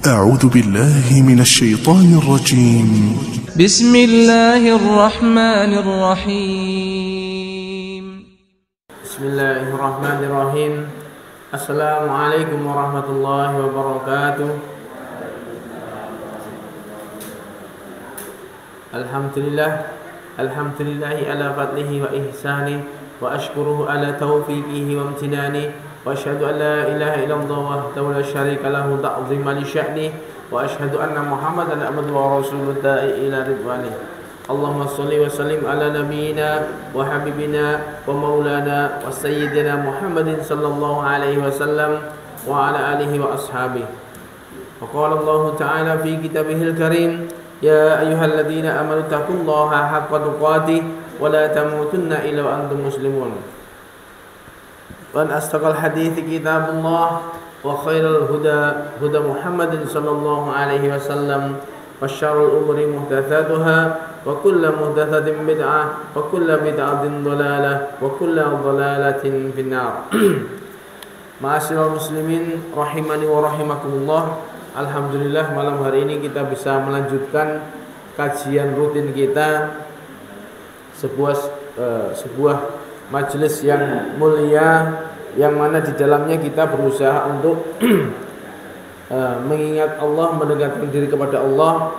أعوذ بالله من الشيطان الرجيم. بسم الله الرحمن الرحيم. بسم الله الرحمن الرحيم. السلام عليكم ورحمة الله وبركاته. الحمد لله على فضله وإحسانه وأشكره على توفيقه وامتنانه وأشهد أن لا إله إلا الله وحده لا شريك له تعظيما لشأنه وأشهد أن محمدا عبده ورسوله الداعي إلى رضوانه. اللهم صل وسلم على نبينا وحبيبنا ومولانا وسيدنا محمد صلى الله عليه وسلم وعلى آله وأصحابه. وقال الله تعالى في كتابه الكريم: يا أيها الذين آمنوا اتقوا الله حق تقاته ولا تموتن إلا وأنتم مسلمون. وأن أصدق الحديث كتاب الله وخير الهدى هدى محمد صلى الله عليه وسلم وشر الأمور محدثاتها وكل محدثة بدعة وكل بدعة ضلالة وكل ضلالة في النار. Ma'asyiral muslimin rahimani wa rahimakumullah. Alhamdulillah malam hari ini kita bisa melanjutkan kajian rutin kita, sebuah majelis yang mulia, yang mana di dalamnya kita berusaha untuk mengingat Allah, mendekatkan diri kepada Allah.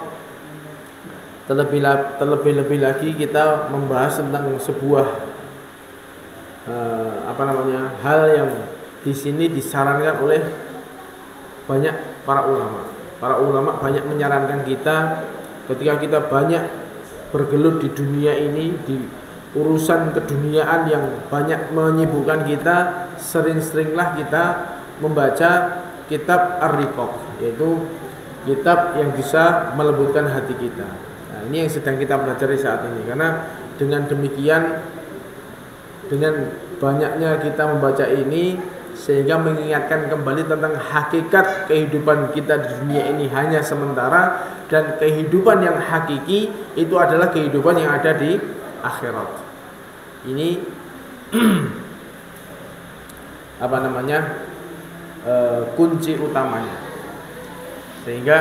Terlebih lagi kita membahas tentang sebuah hal yang di sini disarankan oleh banyak para ulama. Para ulama banyak menyarankan kita ketika kita banyak bergelut di dunia ini, di urusan keduniaan yang banyak menyibukkan kita, sering-seringlah kita membaca kitab Ar-Riqaq, yaitu kitab yang bisa melembutkan hati kita. Nah, ini yang sedang kita pelajari saat ini. Karena dengan demikian, dengan banyaknya kita membaca ini, sehingga mengingatkan kembali tentang hakikat kehidupan kita di dunia ini hanya sementara, dan kehidupan yang hakiki itu adalah kehidupan yang ada di akhirat. Ini kunci utamanya. Sehingga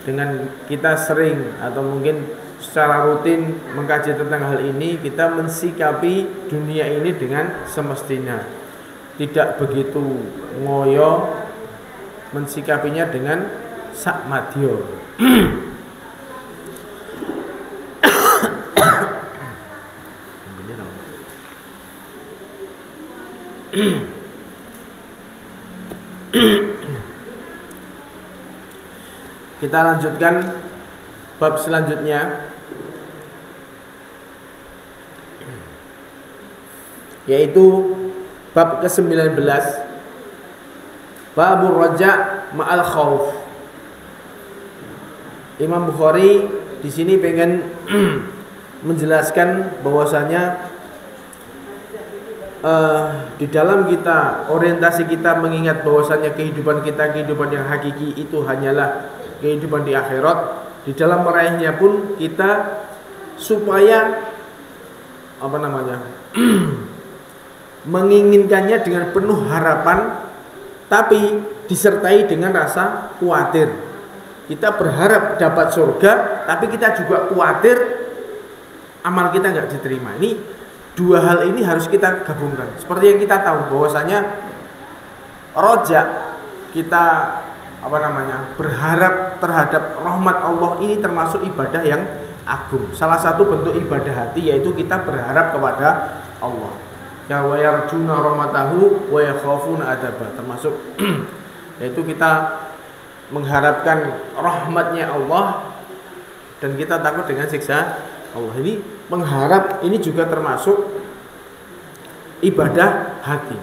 dengan kita sering atau mungkin secara rutin mengkaji tentang hal ini, kita mensikapi dunia ini dengan semestinya. Tidak begitu ngoyo, mensikapinya dengan sak madya. Kita lanjutkan bab selanjutnya, yaitu bab ke-19, Babur Raja' ma'al Khauf. Imam Bukhari di sini pengen menjelaskan bahwasanya di dalam kita, orientasi kita mengingat bahwasanya kehidupan kita, kehidupan yang hakiki itu hanyalah kehidupan di akhirat. Di dalam meraihnya pun kita supaya menginginkannya dengan penuh harapan, tapi disertai dengan rasa khawatir. Kita berharap dapat surga, tapi kita juga khawatir amal kita nggak diterima. Ini dua hal ini harus kita gabungkan. Seperti yang kita tahu bahwasanya rojak, kita berharap terhadap rahmat Allah, ini termasuk ibadah yang agung. Salah satu bentuk ibadah hati yaitu kita berharap kepada Allah. Ya wa yarjuna rahmatahu wa yakhafuna adzabah, termasuk yaitu kita mengharapkan rahmatnya Allah dan kita takut dengan siksa Allah. Ini mengharap, ini juga termasuk ibadah hati.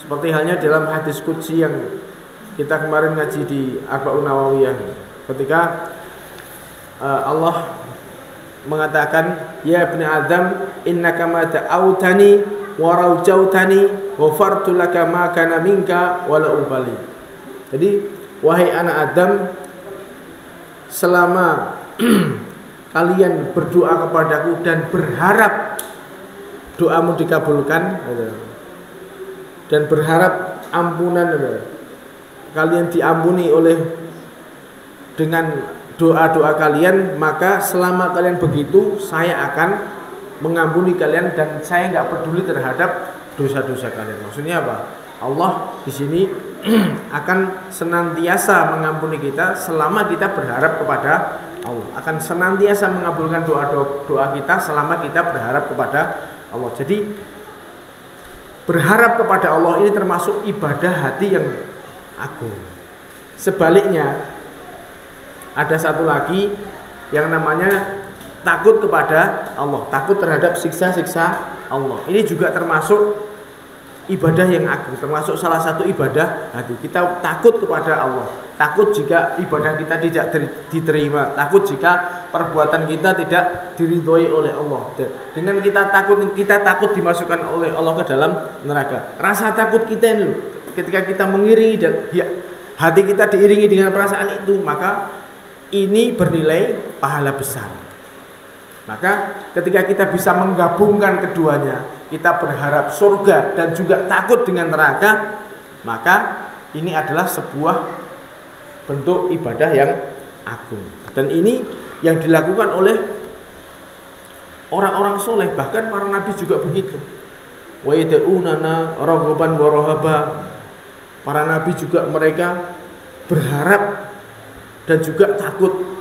Seperti halnya dalam hadis qudsi yang kita kemarin ngaji di Arba'un Nawawiyah, ketika Allah mengatakan, ya ibni Adam, innaka ma ta'autani wa raujautani ghafartu laka ma kana minka wala ubali. Jadi wahai anak Adam, selama kalian berdoa kepadaku dan berharap doamu dikabulkan dan berharap ampunan, kalian diampuni oleh dengan doa-doa kalian, maka selama kalian begitu saya akan mengampuni kalian dan saya nggak peduli terhadap dosa-dosa kalian. Maksudnya apa? Allah di sini akan senantiasa mengampuni kita selama kita berharap kepada Allah. Akan senantiasa mengabulkan doa kita selama kita berharap kepada Allah. Jadi berharap kepada Allah ini termasuk ibadah hati yang agung. Sebaliknya ada satu lagi yang namanya takut kepada Allah, takut terhadap siksa-siksa Allah. Ini juga termasuk ibadah yang agung, termasuk salah satu ibadah hati. Kita takut kepada Allah, takut jika ibadah kita tidak diterima, takut jika perbuatan kita tidak diridhoi oleh Allah. Dengan kita takut dimasukkan oleh Allah ke dalam neraka. Rasa takut kita ini ketika kita mengiringi dan hati kita diiringi dengan perasaan itu, maka ini bernilai pahala besar. Maka ketika kita bisa menggabungkan keduanya, kita berharap surga dan juga takut dengan neraka, maka ini adalah sebuah bentuk ibadah yang agung. Dan ini yang dilakukan oleh orang-orang soleh, bahkan para nabi juga begitu. Wa yad'unana raghaban wa rahaba. Para nabi juga mereka berharap dan juga takut.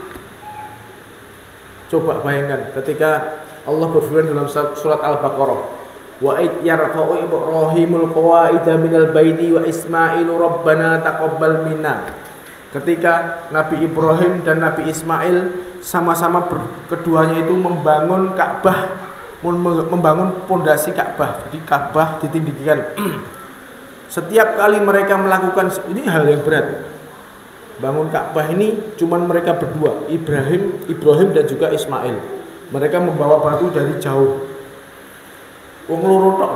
Coba bayangkan ketika Allah berfirman dalam surat Al-Baqarah, wa id yarfa'u Ibrahimul qawaida minal baiti wa Ismailu rabbana taqabbal minna. Ketika Nabi Ibrahim dan Nabi Ismail sama-sama keduanya itu membangun Ka'bah, membangun pondasi Ka'bah. Jadi Ka'bah ditinggikan. Setiap kali mereka melakukan ini hal yang berat. Bangun Ka'bah ini cuman mereka berdua, Ibrahim dan juga Ismail. Mereka membawa batu dari jauh. Wong loro tok.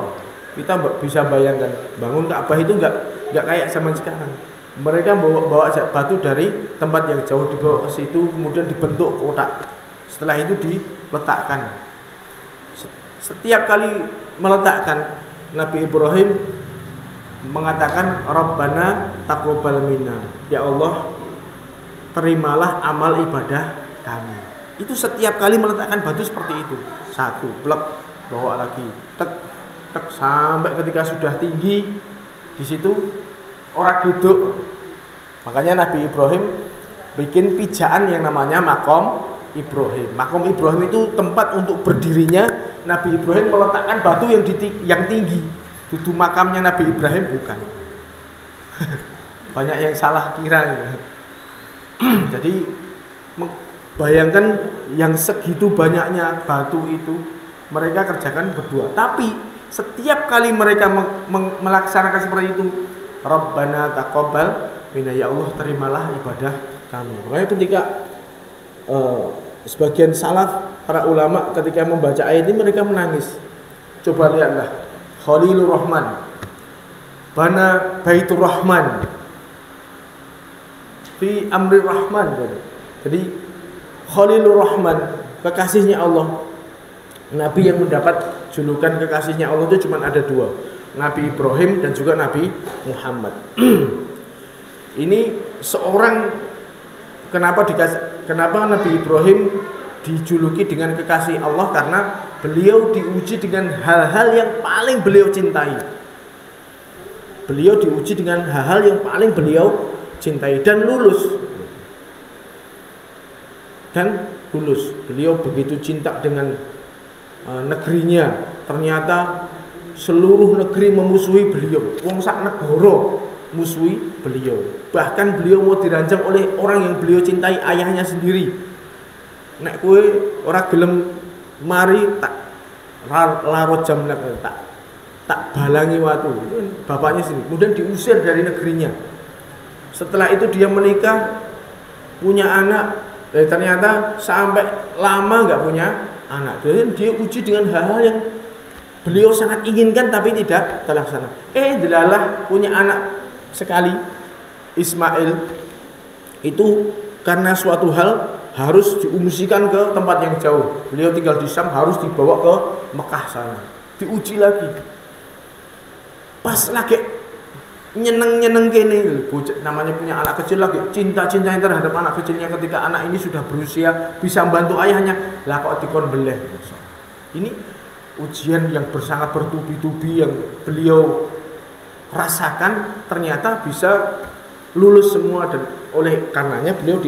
Kita bisa bayangkan, bangun Ka'bah itu enggak kayak zaman sekarang. Mereka bawa batu dari tempat yang jauh, dibawa ke situ, kemudian dibentuk kotak. Setelah itu diletakkan. Setiap kali meletakkan, Nabi Ibrahim mengatakan Rabbana taqabbal minna. Ya Allah, terimalah amal ibadah kami. Itu setiap kali meletakkan batu seperti itu. Satu, blek, bawa lagi, tek, tek, sampai ketika sudah tinggi di situ orang duduk. Makanya Nabi Ibrahim bikin pijaan yang namanya makom Ibrahim. Makom Ibrahim itu tempat untuk berdirinya Nabi Ibrahim meletakkan batu yang tinggi. Itu makamnya Nabi Ibrahim, bukan. Banyak yang salah kira ya. Jadi bayangkan yang segitu banyaknya batu itu mereka kerjakan berdua. Tapi setiap kali mereka melaksanakan seperti itu, Rabbana taqabbal minna, ya Allah terimalah ibadah kami. Makanya ketika sebagian salaf para ulama ketika membaca ayat ini mereka menangis. Coba lihatlah, Khalilur Rahman bana Baitur Rahman fi amri Rahman. Jadi Khalilur Rahman, kekasihnya Allah. Nabi yang mendapat julukan kekasihnya Allah itu cuma ada dua, Nabi Ibrahim dan juga Nabi Muhammad. Ini seorang, kenapa Nabi Ibrahim dijuluki dengan kekasih Allah? Karena beliau diuji dengan hal-hal yang paling beliau cintai. Beliau diuji dengan hal-hal yang paling beliau cintai dan lulus. Beliau begitu cinta dengan negerinya. Ternyata seluruh negeri memusuhi beliau. Wong sak negara musuhi beliau. Bahkan beliau mau diranjang oleh orang yang beliau cintai, ayahnya sendiri. Nek kowe ora gelem mari tak larut jam tak balangi watu. Bapaknya sendiri. Kemudian diusir dari negerinya. Setelah itu dia menikah, punya anak, ternyata sampai lama nggak punya anak. Jadi dia uji dengan hal-hal yang beliau sangat inginkan tapi tidak terlaksana. Delalah punya anak sekali, Ismail. Itu karena suatu hal harus diungsikan ke tempat yang jauh. Beliau tinggal di Syam, harus dibawa ke Mekah sana. Diuji lagi. Pas lagi nyeneng kene, namanya punya anak kecil lagi cinta-cintanya terhadap anak kecilnya ketika anak ini sudah berusia bisa membantu ayahnya, lah kok dikon beleh. Ini ujian yang sangat bertubi-tubi yang beliau rasakan, ternyata bisa lulus semua, dan oleh karenanya beliau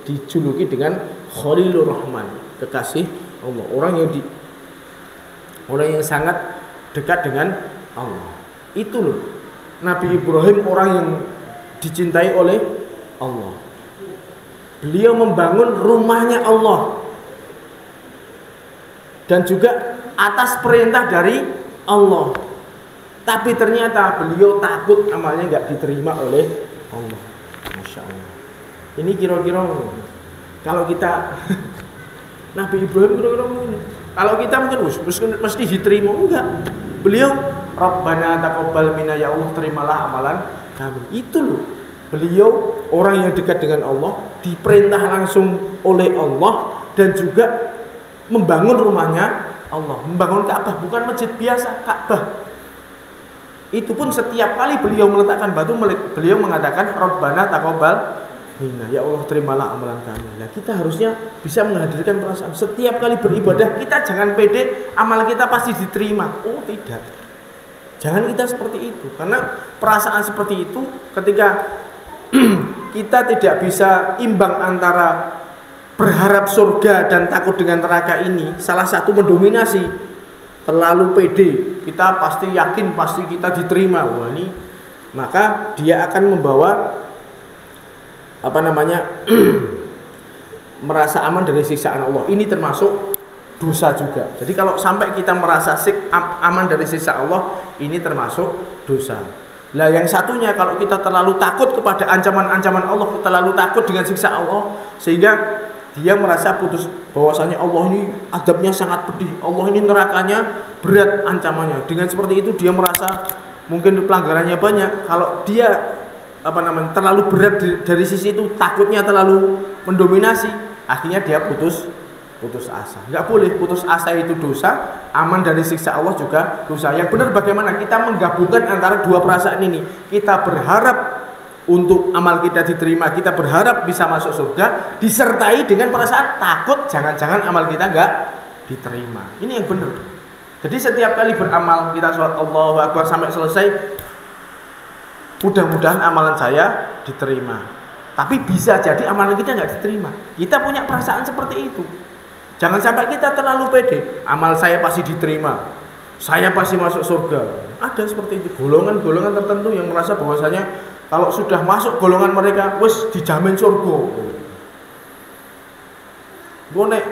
dijuluki dengan Khalilur Rahman, kekasih Allah, orang yang sangat dekat dengan Allah. Itu loh Nabi Ibrahim, orang yang dicintai oleh Allah. Beliau membangun rumahnya Allah dan juga atas perintah dari Allah. Tapi ternyata beliau takut amalnya nggak diterima oleh Allah. Masya Allah. Ini kira-kira kalau kita Nabi Ibrahim kira-kira ini. Kalau kita mungkin mesti diterima, enggak. Beliau Rabbana taqabbal minna, ya Allah terimalah amalan kami. Itu loh. Beliau orang yang dekat dengan Allah, diperintah langsung oleh Allah, dan juga membangun rumahnya Allah, membangun Ka'bah, bukan masjid biasa, Ka'bah. Itu pun setiap kali beliau meletakkan batu, beliau mengatakan Rabbana taqabbal minna, ya Allah terimalah amalan kami. Nah, kita harusnya bisa menghadirkan perasaan setiap kali beribadah. Kita jangan pede amal kita pasti diterima. Oh tidak, jangan kita seperti itu, karena perasaan seperti itu ketika kita tidak bisa imbang antara berharap surga dan takut dengan neraka ini, salah satu mendominasi, terlalu pede, kita pasti yakin pasti kita diterima. Wah, ini maka dia akan membawa merasa aman dari siksaan Allah. Ini termasuk dosa juga. Jadi kalau sampai kita merasa aman dari siksa Allah, ini termasuk dosa. Lah yang satunya, kalau kita terlalu takut kepada ancaman-ancaman Allah, terlalu takut dengan siksa Allah, sehingga dia merasa putus bahwasanya Allah ini adabnya sangat pedih, Allah ini nerakanya berat ancamannya. Dengan seperti itu dia merasa mungkin pelanggarannya banyak. Kalau dia terlalu berat dari sisi itu, takutnya terlalu mendominasi, akhirnya dia putus asa. Enggak boleh, putus asa itu dosa, aman dari siksa Allah juga dosa. Yang benar bagaimana kita menggabungkan antara dua perasaan ini. Kita berharap untuk amal kita diterima, kita berharap bisa masuk surga, disertai dengan perasaan takut jangan-jangan amal kita enggak diterima. Ini yang benar. Jadi setiap kali beramal, kita sholat Allahu Akbar sampai selesai, mudah-mudahan amalan saya diterima. Tapi bisa jadi amalan kita nggak diterima. Kita punya perasaan seperti itu. Jangan sampai kita terlalu pede, amal saya pasti diterima, saya pasti masuk surga. Ada seperti itu, golongan-golongan tertentu yang merasa bahwasanya kalau sudah masuk golongan mereka, wes dijamin surga. Bonek,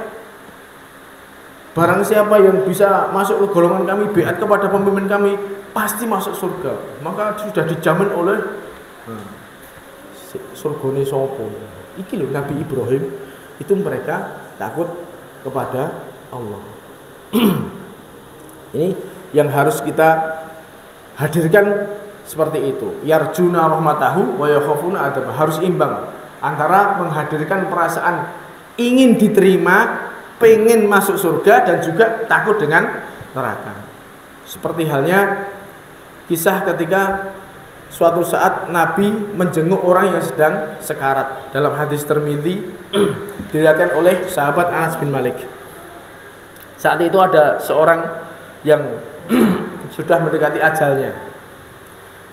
barang siapa yang bisa masuk ke golongan kami, biat kepada pemimpin kami, pasti masuk surga. Maka sudah dijamin oleh surgane sopo. Iki loh Nabi Ibrahim, itu mereka takut kepada Allah. Ini yang harus kita hadirkan seperti itu. Yarjuna rahmatahu wa yakhafuna adzab. Harus imbang antara menghadirkan perasaan ingin diterima, pengen masuk surga, dan juga takut dengan neraka. Seperti halnya kisah ketika suatu saat Nabi menjenguk orang yang sedang sekarat. Dalam hadis Tirmidzi diriwayatkan oleh sahabat Anas bin Malik. Saat itu ada seorang yang sudah mendekati ajalnya.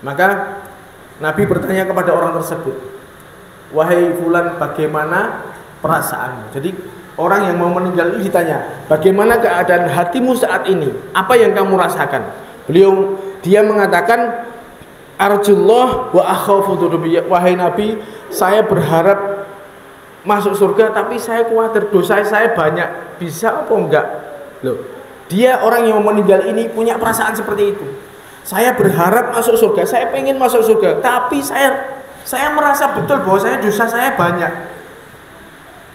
Maka Nabi bertanya kepada orang tersebut, "Wahai fulan, bagaimana perasaanmu?" Jadi orang yang mau meninggal ini ditanya, "Bagaimana keadaan hatimu saat ini? Apa yang kamu rasakan?" Dia mengatakan, "Arjullah wa akhafu dzunub." Wahai Nabi, saya berharap masuk surga, tapi saya khawatir dosa saya banyak. Bisa apa enggak? Loh, dia orang yang meninggal ini punya perasaan seperti itu. Saya berharap masuk surga, saya pengen masuk surga, tapi saya merasa betul bahwa dosa saya banyak.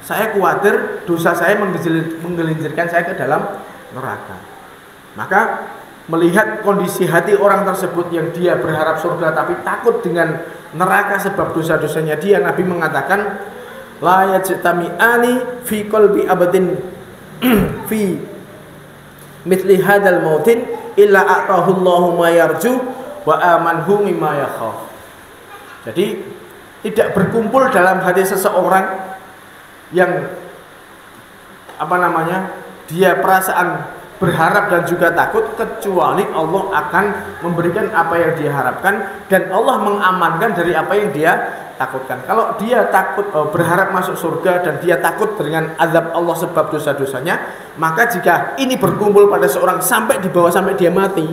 Saya khawatir dosa saya menggelincirkan saya ke dalam neraka. Maka melihat kondisi hati orang tersebut yang dia berharap surga tapi takut dengan neraka sebab dosa-dosanya dia, Nabi mengatakan, la yajtami'ani fi qalbi abadin fi mithli hadzal mautin illa a'tahu Allahu ma yarju wa amanhu mimma yakhaf. Jadi tidak berkumpul dalam hati seseorang yang dia perasaan berharap dan juga takut, kecuali Allah akan memberikan apa yang dia harapkan dan Allah mengamankan dari apa yang dia takutkan. Kalau dia berharap masuk surga dan dia takut dengan azab Allah sebab dosa-dosanya, maka jika ini berkumpul pada seorang sampai dibawa sampai dia mati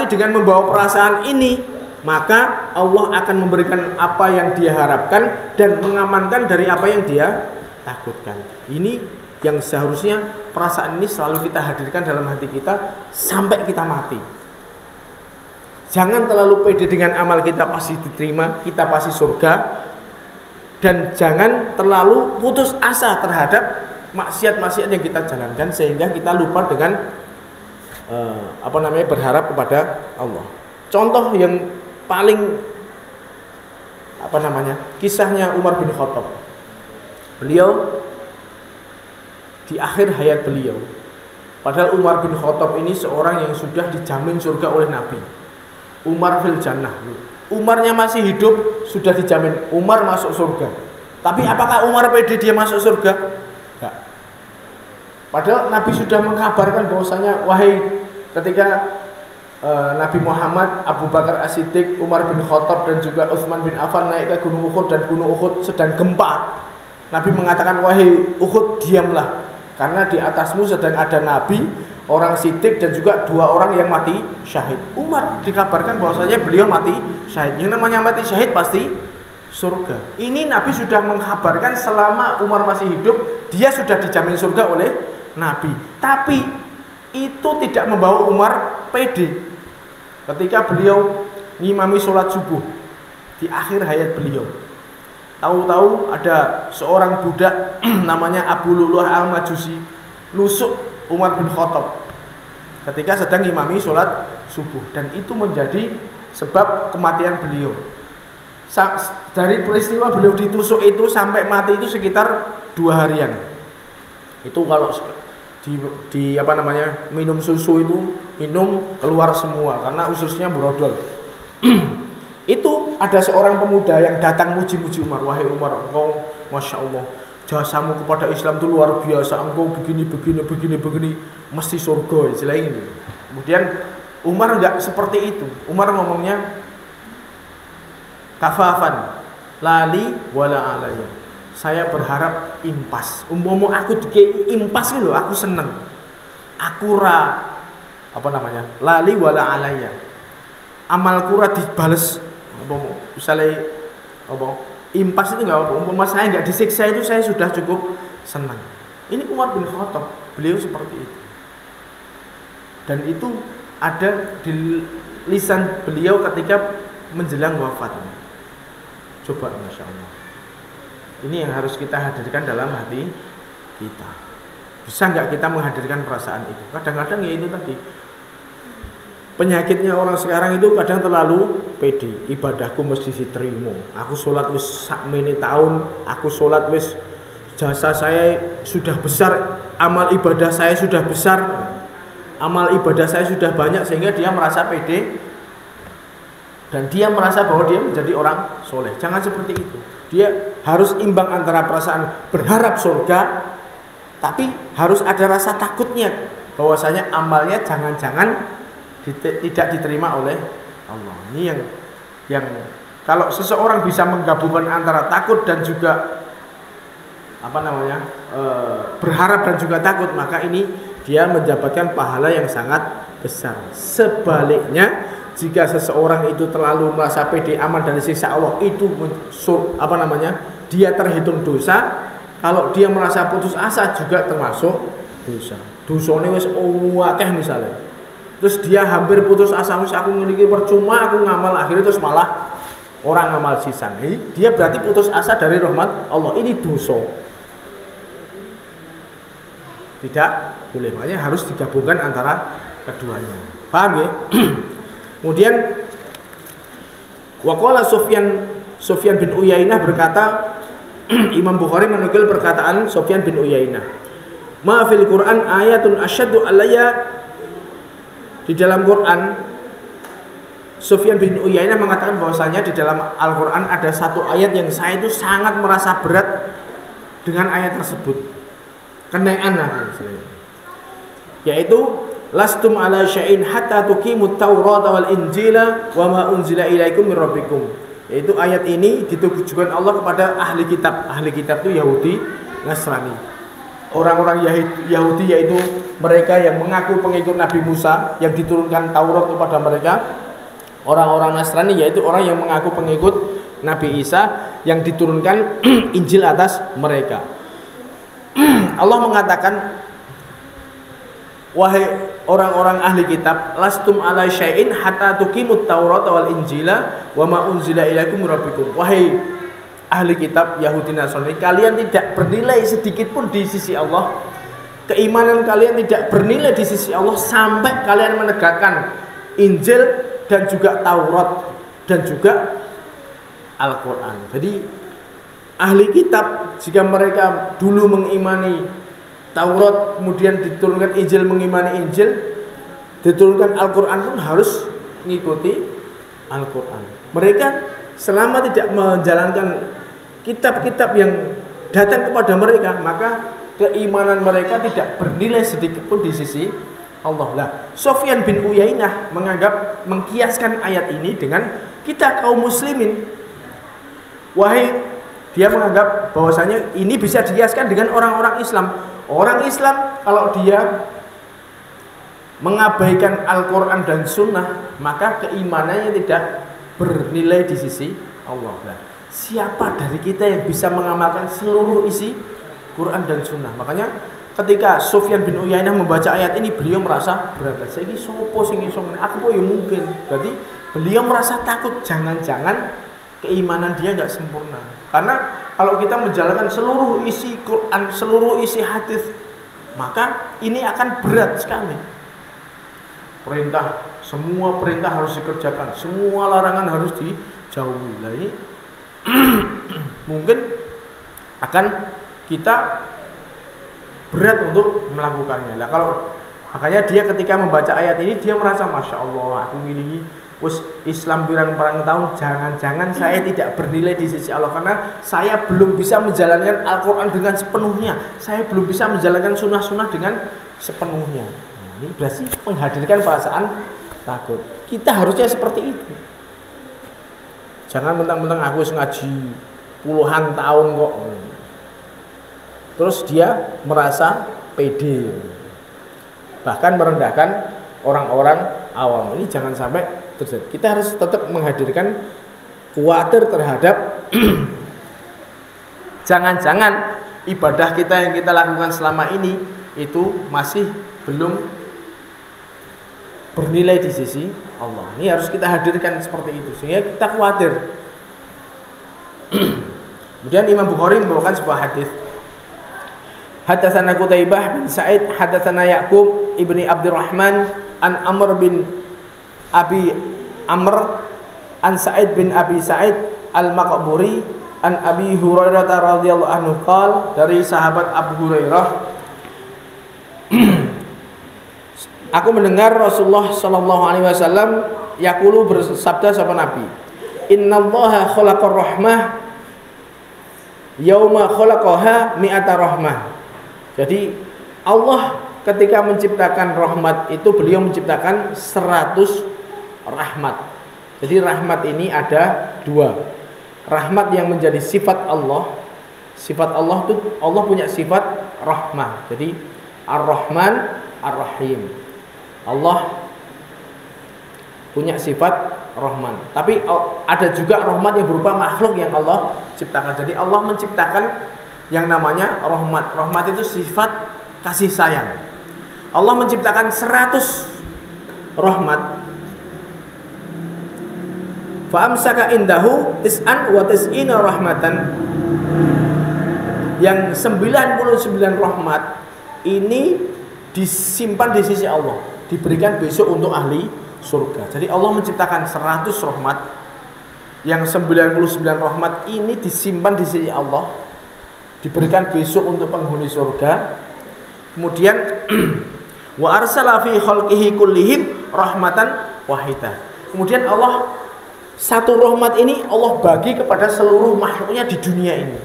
dengan membawa perasaan ini, maka Allah akan memberikan apa yang dia harapkan dan mengamankan dari apa yang dia takutkan. Ini yang seharusnya perasaan ini selalu kita hadirkan dalam hati kita sampai kita mati. Jangan terlalu pede dengan amal kita pasti diterima, kita pasti surga, dan jangan terlalu putus asa terhadap maksiat-maksiat yang kita jalankan sehingga kita lupa dengan berharap kepada Allah. Contoh yang paling kisahnya Umar bin Khattab. Beliau di akhir hayat beliau, padahal Umar bin Khattab ini seorang yang sudah dijamin surga oleh Nabi. Umar fil jannah. Umarnya masih hidup sudah dijamin Umar masuk surga. Tapi apakah Umar pede dia masuk surga? Enggak. Padahal Nabi sudah mengkabarkan bahwasanya ketika Nabi Muhammad, Abu Bakar As-Siddiq, Umar bin Khattab dan juga Utsman bin Affan naik ke Gunung Uhud dan Gunung Uhud sedang gempa. Nabi mengatakan, wahai Uhud, diamlah, karena di atasmu sedang ada Nabi, orang Siddiq dan juga 2 orang yang mati syahid. Umar dikabarkan bahwasanya beliau mati syahid. Yang namanya mati syahid pasti surga. Ini Nabi sudah mengkabarkan selama Umar masih hidup, dia sudah dijamin surga oleh Nabi. Tapi itu tidak membawa Umar pede. Ketika beliau ngimami sholat subuh di akhir hayat beliau, tahu-tahu ada seorang budak namanya Abu Lu'lu'ah al-Majusi nusuk Umar bin Khattab ketika sedang ngimami sholat subuh, dan itu menjadi sebab kematian beliau. Dari peristiwa beliau ditusuk itu sampai mati itu sekitar 2 harian. Itu kalau minum susu itu keluar semua karena ususnya brodol. Itu ada seorang pemuda yang datang muji-muji Umar. Wahai Umar, engkau Masya Allah, jasamu kepada Islam itu luar biasa. Engkau begini, mesti surga, istilah ini. Kemudian Umar enggak seperti itu. Umar ngomongnya, kafafan, lali wala alaya. Saya berharap impas. Umpama aku dikei impas itu aku seneng. Aku lali wala alaya. Amalku ora dibales. Misalnya impas itu nggak apa, umpama saya nggak disiksa itu saya sudah cukup senang. Ini Umar bin Khattab, beliau seperti itu, dan itu ada di lisan beliau ketika menjelang wafatnya. Coba, Masya Allah, ini yang harus kita hadirkan dalam hati kita. Bisa nggak kita menghadirkan perasaan itu? Kadang-kadang ya itu tadi, penyakitnya orang sekarang itu kadang terlalu pede. Ibadahku mesti diterima. Aku sholat wis sakmene tahun, aku sholat wis jasa saya sudah besar, amal ibadah saya sudah besar, amal ibadah saya sudah banyak, sehingga dia merasa pede dan dia merasa bahwa dia menjadi orang soleh. Jangan seperti itu. Dia harus imbang antara perasaan berharap surga, tapi harus ada rasa takutnya bahwasanya amalnya jangan-jangan tidak diterima oleh Allah. Ini yang kalau seseorang bisa menggabungkan antara takut dan juga berharap dan juga takut, maka ini dia mendapatkan pahala yang sangat besar. Sebaliknya, jika seseorang itu terlalu merasa pede aman dari siksa Allah, itu dia terhitung dosa. Kalau dia merasa putus asa juga termasuk dosa. Dosane wis akeh misalnya. Terus dia hampir putus asa, aku memiliki percuma aku ngamal, akhirnya terus malah orang ngamal sisan. Dia berarti putus asa dari rahmat Allah. Ini dosa. Tidak boleh, makanya harus digabungkan antara keduanya. Paham ya? Kemudian waqala Sufyan bin Uyainah berkata, Imam Bukhari menukil perkataan Sufyan bin Uyainah, ma fil Quran ayatun asyaddu alayya, di dalam Quran Sufyan bin Uyainah mengatakan bahwasanya di dalam Al-Quran ada satu ayat yang saya itu sangat merasa berat dengan ayat tersebut. Kenaikan yaitu lastum ala syai'in hatta tuqimut Taurat wal Injila wa ma unzila ilaikum mir rabbikum. Yaitu ayat ini ditujukan Allah kepada ahli kitab. Ahli kitab itu Yahudi, Nasrani. Orang-orang Yahudi yaitu mereka yang mengaku pengikut Nabi Musa yang diturunkan Taurat kepada mereka. Orang-orang Nasrani yaitu orang yang mengaku pengikut Nabi Isa yang diturunkan Injil atas mereka. Allah mengatakan, wahai orang-orang ahli kitab, lastum ala syai'in hatta tuqimut Taurat wal Injila wa ma unzila ilaikum rabbikum. Wahai ahli kitab Yahudi Nasrani, kalian tidak bernilai sedikit pun di sisi Allah. Keimanan kalian tidak bernilai di sisi Allah sampai kalian menegakkan Injil dan juga Taurat dan juga Al-Quran. Jadi ahli kitab jika mereka dulu mengimani Taurat, kemudian diturunkan Injil, mengimani Injil, diturunkan Al-Quran pun harus mengikuti Al-Quran. Mereka selama tidak menjalankan kitab-kitab yang datang kepada mereka, maka keimanan mereka tidak bernilai sedikit pun di sisi Allah. Lah, Sufyan bin Uyainah mengkiaskan ayat ini dengan kita kaum muslimin. Dia menganggap bahwasanya ini bisa dikiaskan dengan orang-orang Islam. Orang Islam kalau dia mengabaikan Al-Quran dan Sunnah, maka keimanannya tidak bernilai di sisi Allah. Nah, siapa dari kita yang bisa mengamalkan seluruh isi Quran dan Sunnah? Makanya ketika Sufyan bin Uyainah membaca ayat ini, beliau merasa berat. Saya ini sopo sing iso ngene, aku kok ya mungkin. Berarti beliau merasa takut jangan-jangan keimanan dia enggak sempurna. Karena kalau kita menjalankan seluruh isi Quran, seluruh isi hadis, maka ini akan berat sekali. Semua perintah harus dikerjakan, semua larangan harus dijauhi. Nah, ini mungkin akan kita berat untuk melakukannya. Nah, makanya dia ketika membaca ayat ini dia merasa Masya Allah, aku ini Islam pirang-pirang tahun, jangan-jangan saya tidak bernilai di sisi Allah karena saya belum bisa menjalankan Al-Quran dengan sepenuhnya, saya belum bisa menjalankan sunnah-sunnah dengan sepenuhnya. Nah, ini berarti menghadirkan perasaan takut. Kita harusnya seperti itu. Jangan mentang-mentang aku ngaji puluhan tahun kok, terus dia merasa pede, bahkan merendahkan orang-orang awam. Ini jangan sampai terjadi. Kita harus tetap menghadirkan khawatir terhadap jangan-jangan ibadah kita yang kita lakukan selama ini itu masih belum bernilai di sisi Allah. Ini harus kita hadirkan seperti itu sehingga kita khawatir. Kemudian Imam Bukhari membawakan sebuah hadis. Hadatsana Qutaibah bin Sa'id, hadatsana Ya'qub ibni Abdurrahman an Amr bin Abi Amr an Sa'id bin Abi Sa'id al-Maqburi an Abi Hurairah radhiyallahu anhu qala, dari sahabat Abu Hurairah, aku mendengar Rasulullah sallallahu alaihi wasallam yaqulu, bersabda sama Nabi, innallaha khalaqar rahmah yauma khalaqaha mi'ata rahmah. Jadi Allah ketika menciptakan rahmat itu beliau menciptakan 100 rahmat. Jadi rahmat ini ada dua. Rahmat yang menjadi sifat Allah. Sifat Allah itu Allah punya sifat rahmah. Jadi Ar-Rahman, Ar-Rahim. Allah punya sifat Rahman. Tapi ada juga rahmat yang berupa makhluk yang Allah ciptakan. Jadi Allah menciptakan yang namanya rahmat. Rahmat itu sifat kasih sayang. Allah menciptakan 100 rahmat. Fa amsaka indahu tis'an wa tis'ina rahmatan. Yang 99 rahmat ini disimpan di sisi Allah, diberikan besok untuk ahli surga. Jadi Allah menciptakan 100 rahmat. Yang 99 rahmat ini disimpan di sisi Allah, diberikan besok untuk penghuni surga. Kemudian wa arsala fi khalqihi kullihim rahmatan wahidah. Kemudian Allah satu rahmat ini Allah bagi kepada seluruh makhluknya di dunia ini.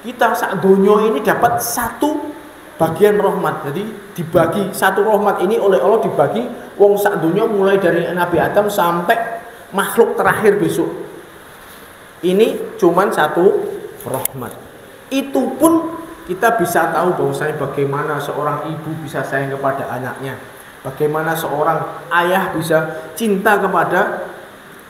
Kita sak donya ini dapat satu bagian rahmat. Jadi dibagi satu rahmat ini oleh Allah dibagi wong sak donya mulai dari Nabi Adam sampai makhluk terakhir besok. Ini cuman satu rahmat. Itu pun kita bisa tahu bahwasanya bagaimana seorang ibu bisa sayang kepada anaknya, bagaimana seorang ayah bisa cinta kepada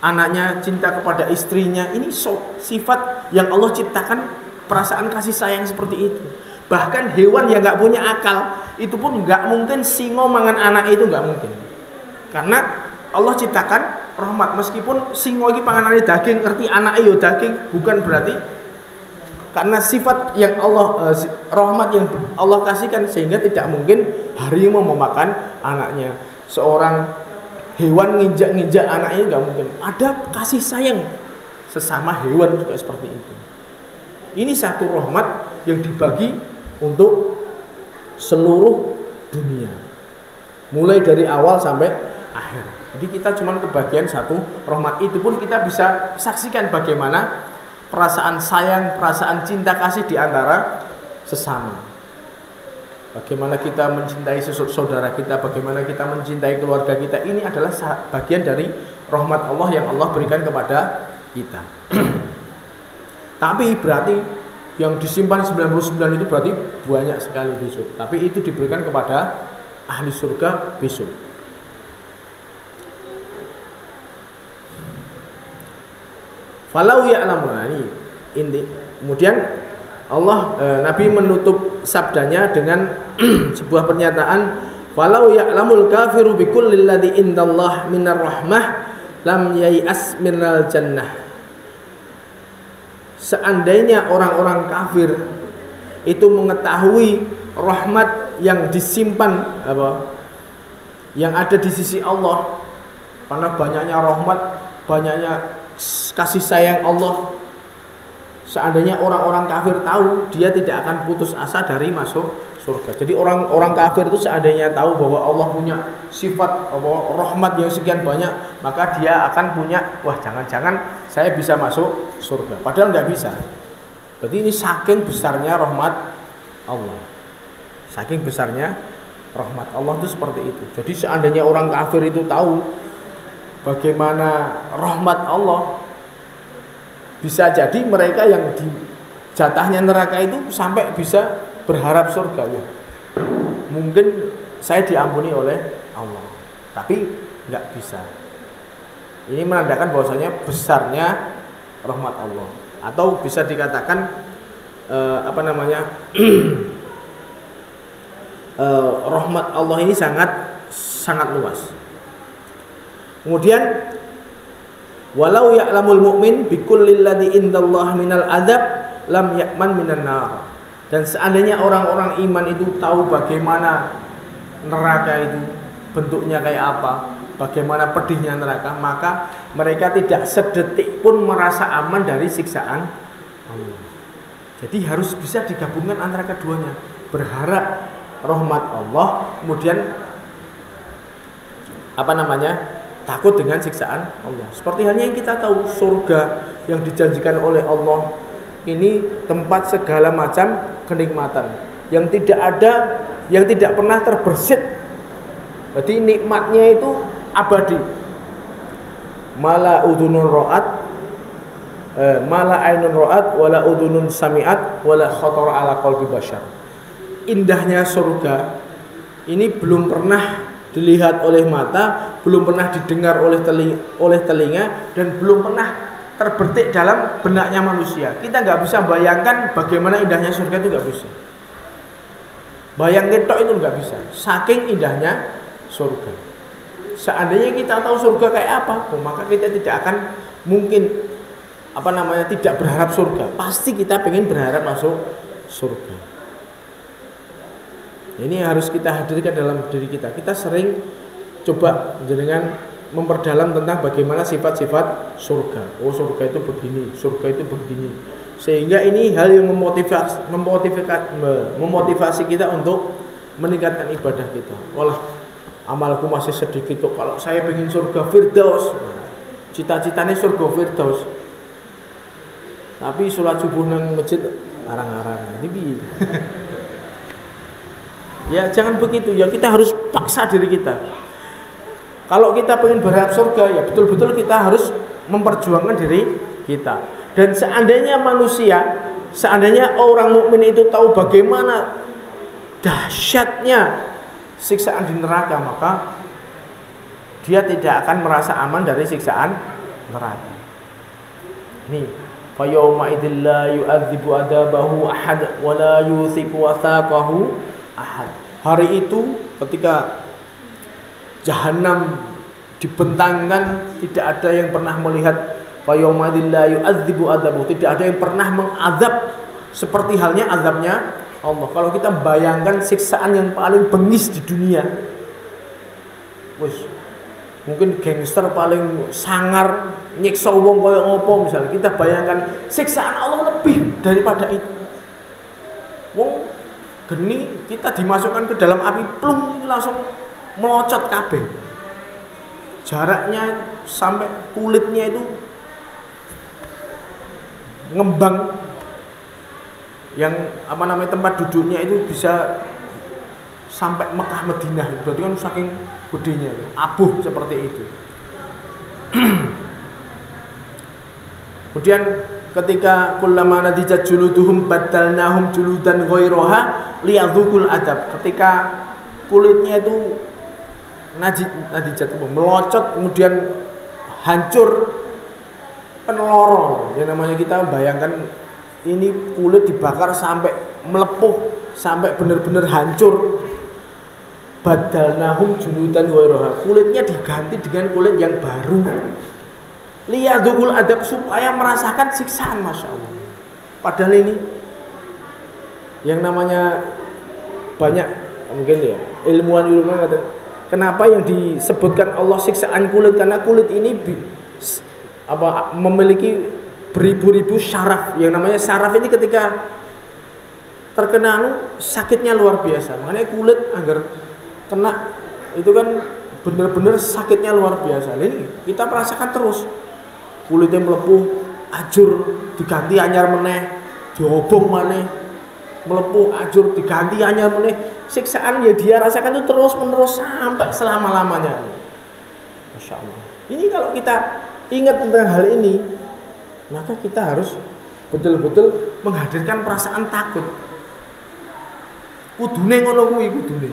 anaknya, cinta kepada istrinya. Ini sifat yang Allah ciptakan, perasaan kasih sayang seperti itu. Bahkan hewan yang nggak punya akal itu pun nggak mungkin singo mangan anak itu, nggak mungkin. Karena Allah ciptakan rahmat, meskipun singo ini panganannya daging, ngerti anak yo daging, bukan berarti karena sifat yang Allah rahmat yang Allah kasihkan sehingga tidak mungkin harimau memakan anaknya. Seorang hewan nginjak-nginjak anaknya nggak mungkin. Ada kasih sayang sesama hewan juga seperti itu. Ini satu rahmat yang dibagi untuk seluruh dunia, mulai dari awal sampai akhir. Jadi kita cuma kebagian satu rahmat. Itu pun kita bisa saksikan bagaimana perasaan sayang, perasaan cinta kasih di antara sesama. Bagaimana kita mencintai saudara kita, bagaimana kita mencintai keluarga kita. Ini adalah bagian dari rahmat Allah yang Allah berikan kepada kita. Tapi berarti yang disimpan 99 itu berarti banyak sekali besok. Tapi itu diberikan kepada ahli surga besok. Falau ya'lamuna ini. Kemudian Allah Nabi menutup sabdanya dengan sebuah pernyataan, falau ya'lamul kafiru bikulli ladzi indallah minar rahmah lam yai'as minal jannah. Seandainya orang-orang kafir itu mengetahui rahmat yang disimpan yang ada di sisi Allah, karena banyaknya rahmat, banyaknya kasih sayang Allah, seandainya orang-orang kafir tahu, dia tidak akan putus asa dari masuk surga. Jadi orang-orang kafir itu seandainya tahu bahwa Allah punya sifat rahmat yang sekian banyak, maka dia akan punya, wah jangan-jangan saya bisa masuk surga. Padahal nggak bisa. Berarti ini saking besarnya rahmat Allah. Saking besarnya rahmat Allah itu seperti itu. Jadi seandainya orang kafir itu tahu bagaimana rahmat Allah, bisa jadi mereka yang di jatahnya neraka itu sampai bisa berharap surga ya. Mungkin saya diampuni oleh Allah, tapi nggak bisa. Ini menandakan bahwasanya besarnya rahmat Allah, atau bisa dikatakan rahmat Allah ini sangat luas. Kemudian walau ya'lamul mu'min bikulli ladzi indallah minal adzab lam ya'man minan nar. Dan seandainya orang-orang iman itu tahu bagaimana neraka itu bentuknya kayak apa, bagaimana pedihnya neraka, maka mereka tidak sedetik pun merasa aman dari siksaan Allah. Jadi harus bisa digabungkan antara keduanya, berharap rahmat Allah, kemudian takut dengan siksaan Allah. Seperti halnya yang kita tahu, surga yang dijanjikan oleh Allah ini tempat segala macam kenikmatan yang tidak ada, yang tidak pernah terbersit. Jadi nikmatnya itu abadi. Mala udunun ra'at, mala ainun ra'at, wala udunun sami'at, wala khatara ala qalbi bashar. Indahnya surga ini belum pernah dilihat oleh mata, belum pernah didengar oleh telinga, dan belum pernah terbetik dalam benaknya manusia. Kita nggak bisa bayangkan bagaimana indahnya surga, itu nggak bisa. Bayang ketok itu nggak bisa. Saking indahnya surga. Seandainya kita tahu surga kayak apa, maka kita tidak akan mungkin tidak berharap surga. Pasti kita pengen berharap masuk surga. Ini harus kita hadirkan dalam diri kita. Kita sering coba dengan memperdalam tentang bagaimana sifat-sifat surga. Oh, surga itu begini, surga itu begini. Sehingga ini hal yang memotivasi kita untuk meningkatkan ibadah kita. amalku masih sedikit kok. Kalau saya pengen surga Firdaus, cita-citanya surga Firdaus. Tapi sholat subuh nang masjid arang-arang. Ini ya jangan begitu ya, kita harus paksa diri kita. Kalau kita pengen berharap surga ya betul-betul kita harus memperjuangkan diri kita. Dan seandainya orang mukmin itu tahu bagaimana dahsyatnya siksaan di neraka, maka dia tidak akan merasa aman dari siksaan neraka. Nih, fa yauma idzil la yu'adzibu adabahu ahad wa la yuthiqu wathaqahu ahad. Hari itu ketika jahanam dibentangkan, tidak ada yang pernah melihat fa yauma idzil la yu'adzibu adabahu, tidak ada yang pernah mengazab seperti halnya azabnya Allah. Kalau kita bayangkan siksaan yang paling bengis di dunia, mungkin gangster paling sangar nyiksa wong kaya ngopo misalnya, kita bayangkan siksaan Allah lebih daripada itu. Wong geni kita dimasukkan ke dalam api plung langsung melocot kabeh. Jaraknya sampai kulitnya itu ngembang, yang tempat duduknya itu bisa sampai Mekah Madinah. Berarti kan saking gedenya, abuh seperti itu. Kemudian ketika kullama nadijat juluduhum badalnahum juludan ghairaha liyadzuqul adab, ketika kulitnya itu nadijat melocot kemudian hancur peneloro, yang namanya kita bayangkan ini kulit dibakar sampai melepuh, sampai benar-benar hancur. Badalnahum juludan ghairaha, kulitnya diganti dengan kulit yang baru. Liyadzuqul adab, supaya merasakan siksaan, Masya Allah. Padahal ini yang namanya banyak mungkin ya ilmuwan kata, kenapa yang disebutkan Allah siksaan kulit, karena kulit ini memiliki beribu-ribu syaraf. Yang namanya syaraf ini ketika terkena sakitnya luar biasa. Makanya kulit agar kena itu kan benar-benar sakitnya luar biasa. Ini kita merasakan terus, kulitnya melepuh, ajur, diganti anyar meneh, diobong maneh, melepuh, ajur, diganti anyar meneh. Siksaan ya dia rasakan itu terus menerus sampai selama-lamanya. Masya Allah. Ini kalau kita ingat tentang hal ini, maka kita harus betul-betul menghadirkan perasaan takut. Kudune ngono kuwi kudune.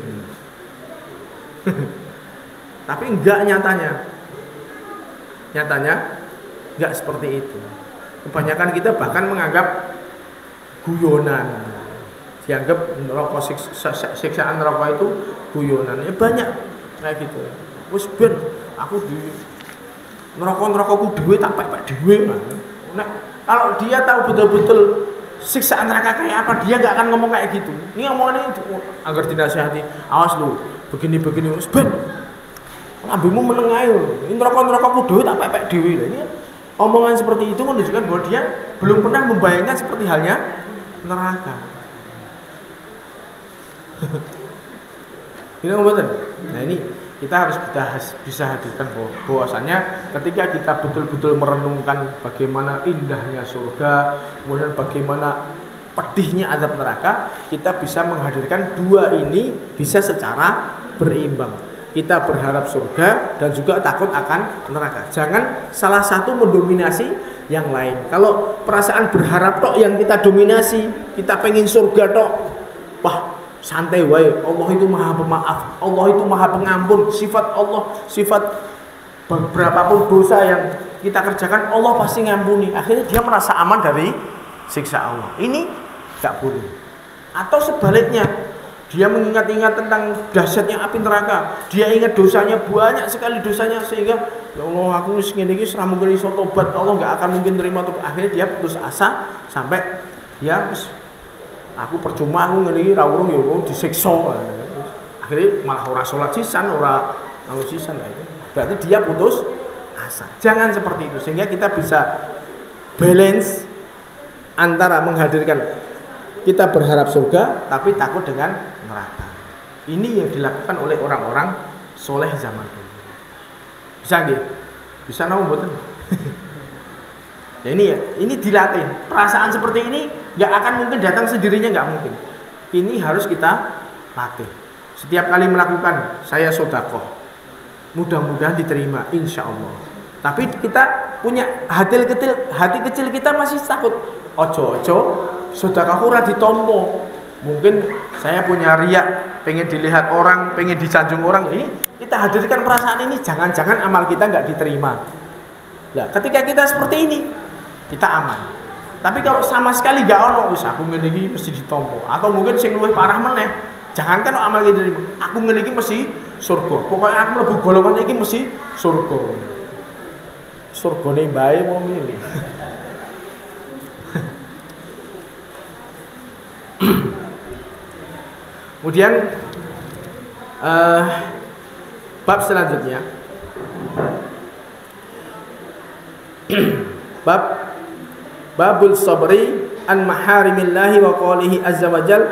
Tapi enggak nyatanya. Nyatanya enggak seperti itu. Kebanyakan kita bahkan menganggap guyonan. Dianggap neraka, siksaan neraka itu guyonan. Ya banyak kayak gitu. Wis ben aku di neraka-nerakaku dhewe tak pepek dhewe. Nah, kalau dia tahu betul-betul siksaan neraka kayak apa, dia nggak akan ngomong kayak gitu. Ini ngomongannya agar dinasihati, awas lu, begini-begini, ben, ambilmu menengahi lu. Ini neraka-nerakaku dhewe tak pepek dhewe. Ini omongan seperti itu menunjukkan bahwa dia belum pernah membayangkan seperti halnya neraka. Ini ngomongin. Nah ini kita harus bisa hadirkan bahwasannya ketika kita betul-betul merenungkan bagaimana indahnya surga, kemudian bagaimana pedihnya azab neraka, kita bisa menghadirkan dua ini bisa secara berimbang. Kita berharap surga dan juga takut akan neraka. Jangan salah satu mendominasi yang lain. Kalau perasaan berharap tok yang kita dominasi, kita pengen surga tok, wah santai wae, Allah itu maha pemaaf, Allah itu maha pengampun, sifat Allah, sifat berapapun dosa yang kita kerjakan Allah pasti ngampuni. Akhirnya dia merasa aman dari siksa Allah. Ini gak boleh. Atau sebaliknya, dia mengingat-ingat tentang dahsyatnya api neraka, dia ingat dosanya, banyak sekali dosanya, sehingga ya Allah aku ngene iki ora mungkin iso tobat, Allah gak akan mungkin terima tobat. Akhirnya dia putus asa sampai dia aku percuma aku ngene iki ra urung ya wong disiksa. Akhirnya malah ora salat sisan, ora anu sisan itu. Berarti dia putus asa. Jangan seperti itu, sehingga kita bisa balance antara menghadirkan kita berharap surga tapi takut dengan neraka. Ini yang dilakukan oleh orang-orang soleh zaman dulu. Bisa nggih? Bisa napa mboten? Ya ini dilatih. Perasaan seperti ini nggak akan mungkin datang sendirinya, nggak mungkin. Ini harus kita latih. Setiap kali melakukan saya sedekah, mudah-mudahan diterima, insya Allah. Tapi kita punya hati kecil kita masih takut. Ojo sedekah ora ditompo. Mungkin saya punya riak, pengen dilihat orang, pengen disanjung orang. Ini kita hadirkan perasaan ini, jangan-jangan amal kita nggak diterima. Nah, ketika kita seperti ini, kita aman. Tapi kalau sama sekali gak ono, wis aku ngene iki mesti ditompo. Atau mungkin sing luwih parah meneh, jangankan amal iki diterima, aku ngene iki mesti surga. Pokoknya aku mlebu golongan iki mesti surga. Surgane bae mau milih. Kemudian bab selanjutnya babul sabri an maharimillahi wa qalihi azza wa jal,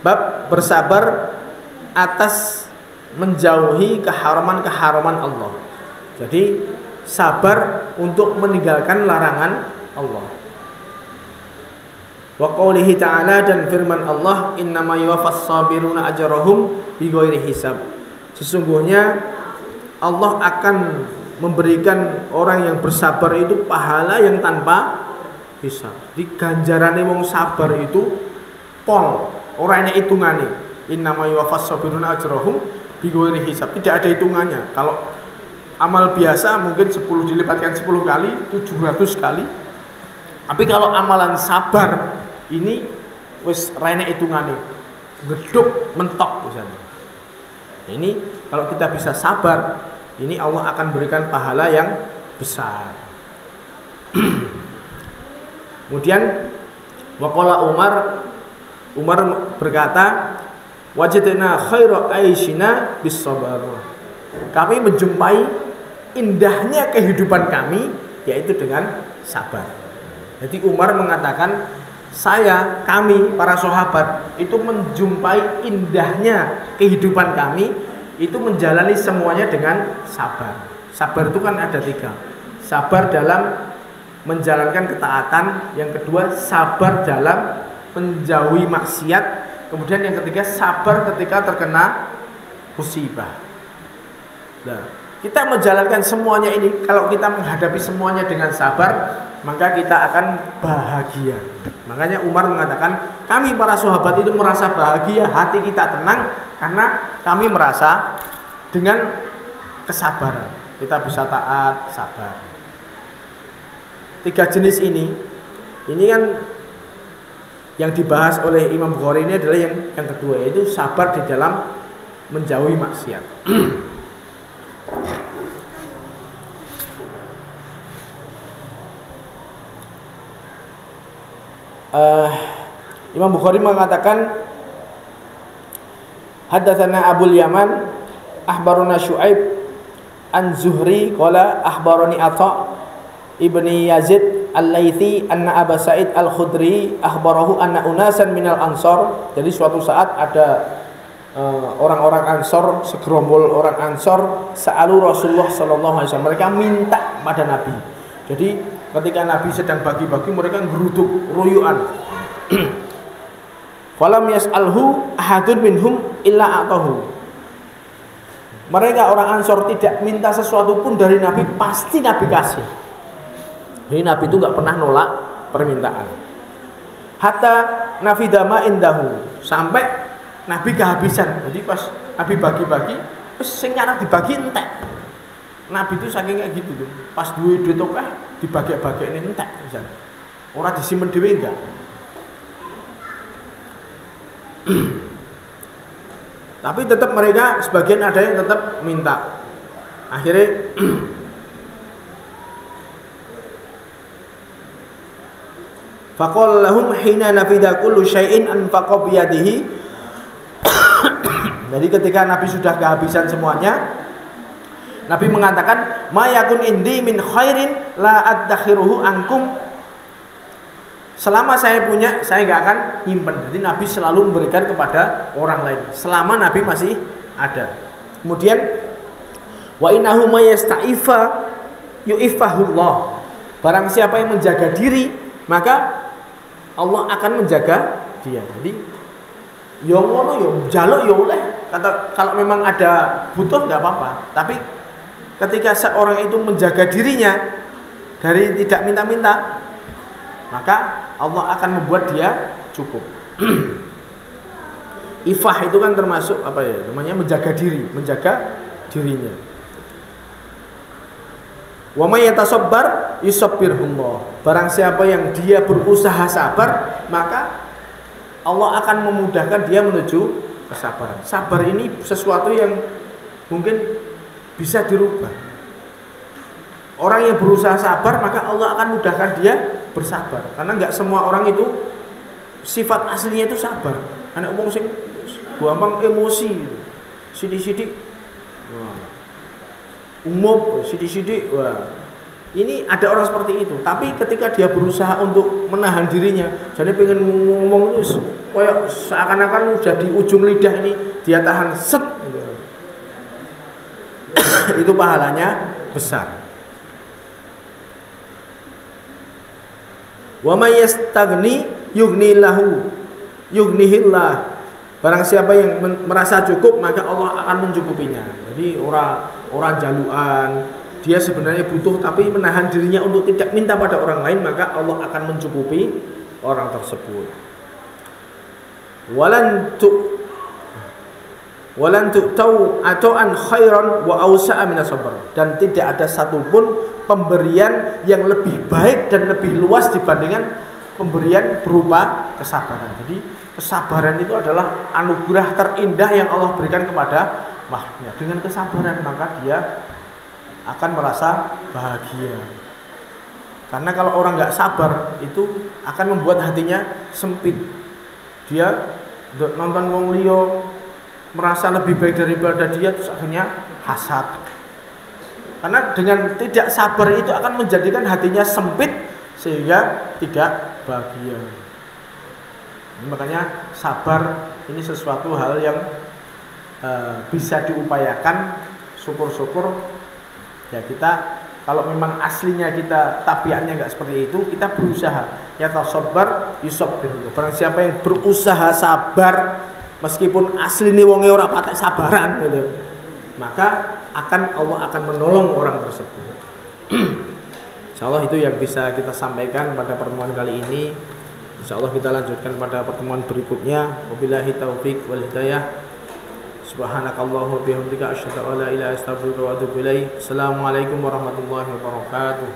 bab bersabar atas menjauhi keharaman-keharaman Allah. Jadi sabar untuk meninggalkan larangan Allah. Wa qaulihi ta'ala, dan firman Allah, innama yuwaffas sabiruna ajrahum bighairi hisab. Sesungguhnya Allah akan memberikan orang yang bersabar itu pahala yang tanpa hisab. Di ganjarane wong sabar itu pol, ora ana hitungane. Innama yuwaffas sabiruna ajrahum bighairi hisab. Tidak ada hitungannya. Kalau amal biasa mungkin 10 dilipatkan 10 kali, 700 kali. Tapi kalau amalan sabar ini wis rene hitungane, geduk mentok misalnya. Ini kalau kita bisa sabar, ini Allah akan berikan pahala yang besar. Kemudian waqala Umar berkata, wajadna khaira aishina bis sabar. Kami menjumpai indahnya kehidupan kami yaitu dengan sabar. Jadi Umar mengatakan, kami para sahabat itu menjumpai indahnya kehidupan kami itu menjalani semuanya dengan sabar. Sabar itu kan ada 3. Sabar dalam menjalankan ketaatan, yang kedua sabar dalam menjauhi maksiat, kemudian yang ketiga sabar ketika terkena musibah. Nah, kita menjalankan semuanya ini, kalau kita menghadapi semuanya dengan sabar, maka kita akan bahagia. Makanya Umar mengatakan, kami para sahabat itu merasa bahagia, hati kita tenang karena kami merasa dengan kesabaran kita bisa taat, sabar. 3 jenis ini kan yang dibahas oleh Imam Bukhari ini adalah yang kedua, yaitu sabar di dalam menjauhi maksiat. Imam Bukhari mengatakan, haddatsana Abul Yaman akhbarana Syu'aib an Zuhri qala akhbarani Atha ibni Yazid al-Laitsi anna Aba Sa'id al-Khudri akhbarahu anna unasan minal ansor. Jadi suatu saat ada orang-orang Ansor, segerombol orang Ansor, sa'alu Rasulullah sallallahu alaihi wasallam, mereka minta pada Nabi. Jadi ketika Nabi sedang bagi-bagi, mereka geruduk ruyuan. Falam yas'alhu ahadun minhum illa atahu. Mereka orang Ansor tidak minta sesuatu pun dari Nabi, pasti Nabi kasih. Jadi Nabi itu enggak pernah nolak permintaan. Hatta nafidama indahu, sampai Nabi kehabisan. Jadi pas Nabi bagi-bagi, terus sing arep dibagi entek. Nabi itu saking kayak gitu tuh. Pas duit akeh dibagi-bagi ini entek misalnya. Ora disimpen dhewe enggak. Tapi tetap mereka sebagian ada yang tetap minta. Akhirnya faqala lahum hina nafida kullu syai'in anfaqa bi yadihi. Jadi ketika Nabi sudah kehabisan semuanya, Nabi mengatakan, ma yakun indi min khairin la adakhiruhu ankum. Selama saya punya, saya enggak akan nyimpen. Jadi Nabi selalu memberikan kepada orang lain selama Nabi masih ada. Kemudian wa innahu mayasta'ifa yu'ifahullah. Barang siapa yang menjaga diri, maka Allah akan menjaga dia. Jadi yo ngono yo njaluk yo oleh. Kalau memang ada butuh enggak apa-apa. Tapi ketika seorang itu menjaga dirinya dari tidak minta-minta, maka Allah akan membuat dia cukup. Ifah itu kan termasuk apa ya? Namanya menjaga diri, menjaga dirinya. Wa may yatasabbar yusabbirhullah. Barang siapa yang dia berusaha sabar, maka Allah akan memudahkan dia menuju kesabaran. Sabar ini sesuatu yang mungkin bisa dirubah. Orang yang berusaha sabar, maka Allah akan mudahkan dia bersabar. Karena enggak semua orang itu sifat aslinya itu sabar. Anak umum sing gampang emosi, sidik-sidik umum, sidik-sidik, wah. Ini ada orang seperti itu. Tapi ketika dia berusaha untuk menahan dirinya, jadi pengen ngomong itu kayak seakan-akan udah di ujung lidah ini, dia tahan set gitu. Itu pahalanya besar. Wa may yastaghni yughnihillah. Barang siapa yang merasa cukup, maka Allah akan mencukupinya. Jadi orang jaluan, dia sebenarnya butuh tapi menahan dirinya untuk tidak minta pada orang lain, maka Allah akan mencukupi orang tersebut. Walan tu'tau ato'an khairan wa awsa'a minas sabr. Dan tidak ada satupun pemberian yang lebih baik dan lebih luas dibandingkan pemberian berupa kesabaran. Jadi kesabaran itu adalah anugerah terindah yang Allah berikan kepada makhluknya. Dengan kesabaran maka dia akan merasa bahagia. Karena kalau orang nggak sabar itu akan membuat hatinya sempit. Dia nonton wong liya merasa lebih baik daripada dia, terus akhirnya hasad. Karena dengan tidak sabar itu akan menjadikan hatinya sempit sehingga tidak bahagia. Makanya sabar ini sesuatu hal yang bisa diupayakan. Syukur-syukur ya kita, kalau memang aslinya kita tabiatnya nggak seperti itu, kita berusaha. Ya tasabar yusabbir. Barang siapa yang berusaha sabar meskipun asli ini wonge ora patek sabaran gitu, maka Allah akan menolong orang tersebut. Insyaallah itu yang bisa kita sampaikan pada pertemuan kali ini. Insyaallah kita lanjutkan pada pertemuan berikutnya. Wabillahi taufik wal hidayah. Subhanakallahumma bihamdika asyhadu an la ilaha illa anta astaghfiruka wa atubu ilaik. Assalamualaikum warahmatullahi wabarakatuh.